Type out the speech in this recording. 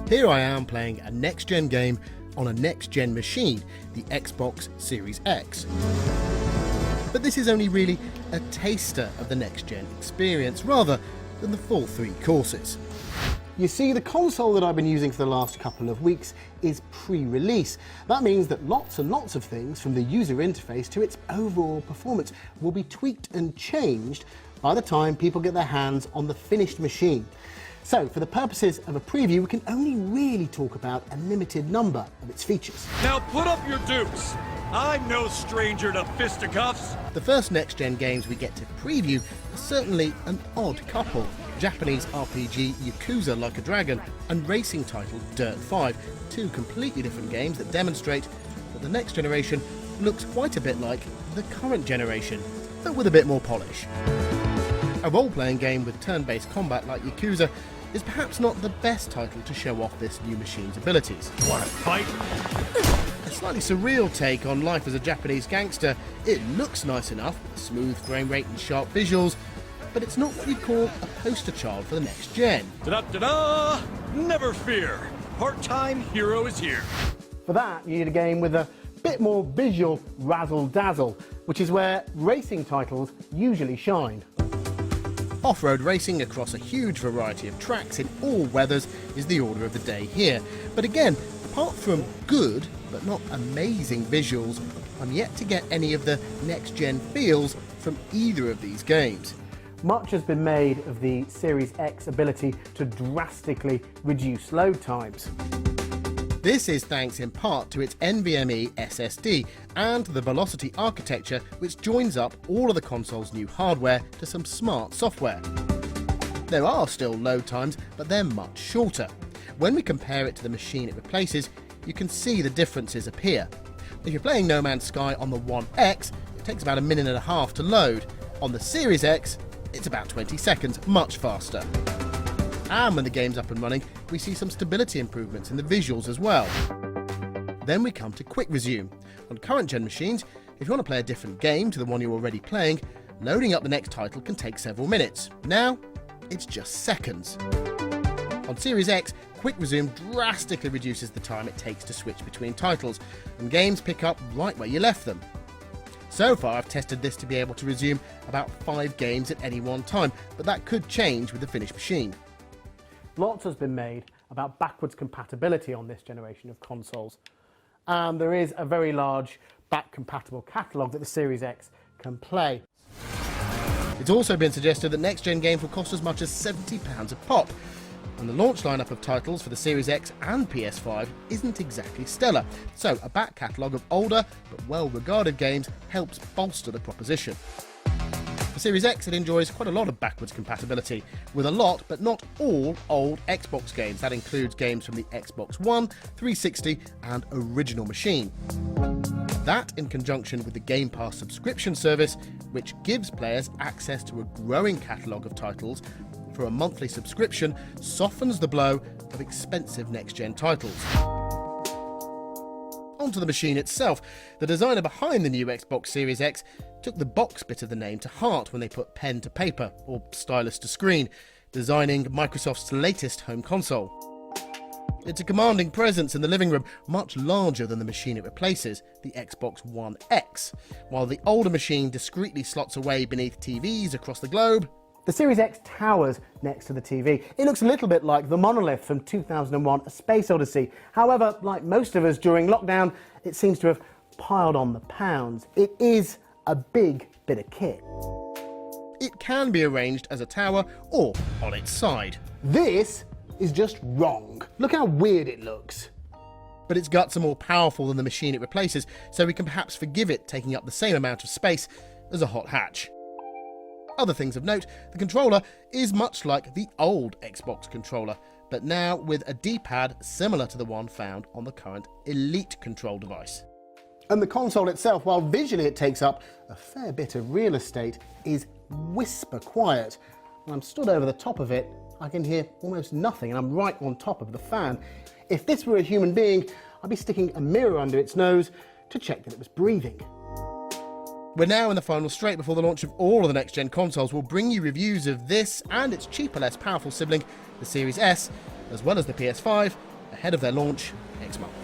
Here I am playing a next-gen game on a next-gen machine, the Xbox Series X. But this is only really a taster of the next-gen experience, rather than the full 3 courses. You see, the console that I've been using for the last couple of weeks is pre-release. That means that lots and lots of things, from the user interface to its overall performance, will be tweaked and changed by the time people get their hands on the finished machine. So, for the purposes of a preview, we can only really talk about a limited number of its features. Now put up your dukes! I'm no stranger to fisticuffs! The first next-gen games we get to preview are certainly an odd couple. Japanese RPG Yakuza Like a Dragon and racing title Dirt 5, 2 completely different games that demonstrate that the next generation looks quite a bit like the current generation, but with a bit more polish. A role-playing game with turn-based combat like Yakuza is perhaps not the best title to show off this new machine's abilities. Wanna fight? A slightly surreal take on life as a Japanese gangster, it looks nice enough with a smooth frame rate and sharp visuals, but it's not what you'd call a poster child for the next gen. Da-da-da-da! Never fear! Part-time hero is here. For that, you need a game with a bit more visual razzle-dazzle, which is where racing titles usually shine. Off-road racing across a huge variety of tracks in all weathers is the order of the day here. But again, apart from good but not amazing visuals, I'm yet to get any of the next-gen feels from either of these games. Much has been made of the Series X ability to drastically reduce load times. This is thanks in part to its NVMe SSD and the Velocity architecture, which joins up all of the console's new hardware to some smart software. There are still load times, but they're much shorter. When we compare it to the machine it replaces, you can see the differences appear. If you're playing No Man's Sky on the One X, it takes about 1.5 minutes to load. On the Series X, it's about 20 seconds, much faster. And when the game's up and running, we see some stability improvements in the visuals as well. Then we come to Quick Resume. On current gen machines, if you want to play a different game to the one you're already playing, loading up the next title can take several minutes. Now, it's just seconds. On Series X, Quick Resume drastically reduces the time it takes to switch between titles, and games pick up right where you left them. So far, I've tested this to be able to resume about 5 games at any one time, but that could change with the finished machine. Lots has been made about backwards compatibility on this generation of consoles. And there is a very large back-compatible catalogue that the Series X can play. It's also been suggested that next-gen games will cost as much as £70 a pop, and the launch lineup of titles for the Series X and PS5 isn't exactly stellar, so a back catalogue of older but well-regarded games helps bolster the proposition. For Series X, it enjoys quite a lot of backwards compatibility, with a lot, but not all, old Xbox games. That includes games from the Xbox One, 360 and original machine. That, in conjunction with the Game Pass subscription service, which gives players access to a growing catalogue of titles for a monthly subscription, softens the blow of expensive next-gen titles. Onto the machine itself. The designer behind the new Xbox Series X took the box bit of the name to heart when they put pen to paper, or stylus to screen, designing Microsoft's latest home console. It's a commanding presence in the living room, much larger than the machine it replaces, the Xbox One X. While the older machine discreetly slots away beneath TVs across the globe, the Series X towers next to the TV. It looks a little bit like the monolith from 2001: A Space Odyssey. However, like most of us during lockdown, it seems to have piled on the pounds. It is a big bit of kit. It can be arranged as a tower or on its side. This is just wrong. Look how weird it looks. But its guts are more powerful than the machine it replaces, so we can perhaps forgive it taking up the same amount of space as a hot hatch. Other things of note, the controller is much like the old Xbox controller, but now with a D-pad similar to the one found on the current Elite control device. And the console itself, while visually it takes up a fair bit of real estate, is whisper quiet. When I'm stood over the top of it, I can hear almost nothing, and I'm right on top of the fan. If this were a human being, I'd be sticking a mirror under its nose to check that it was breathing. We're now in the final straight before the launch of all of the next-gen consoles. We'll bring you reviews of this and its cheaper, less powerful sibling, the Series S, as well as the PS5 ahead of their launch next month.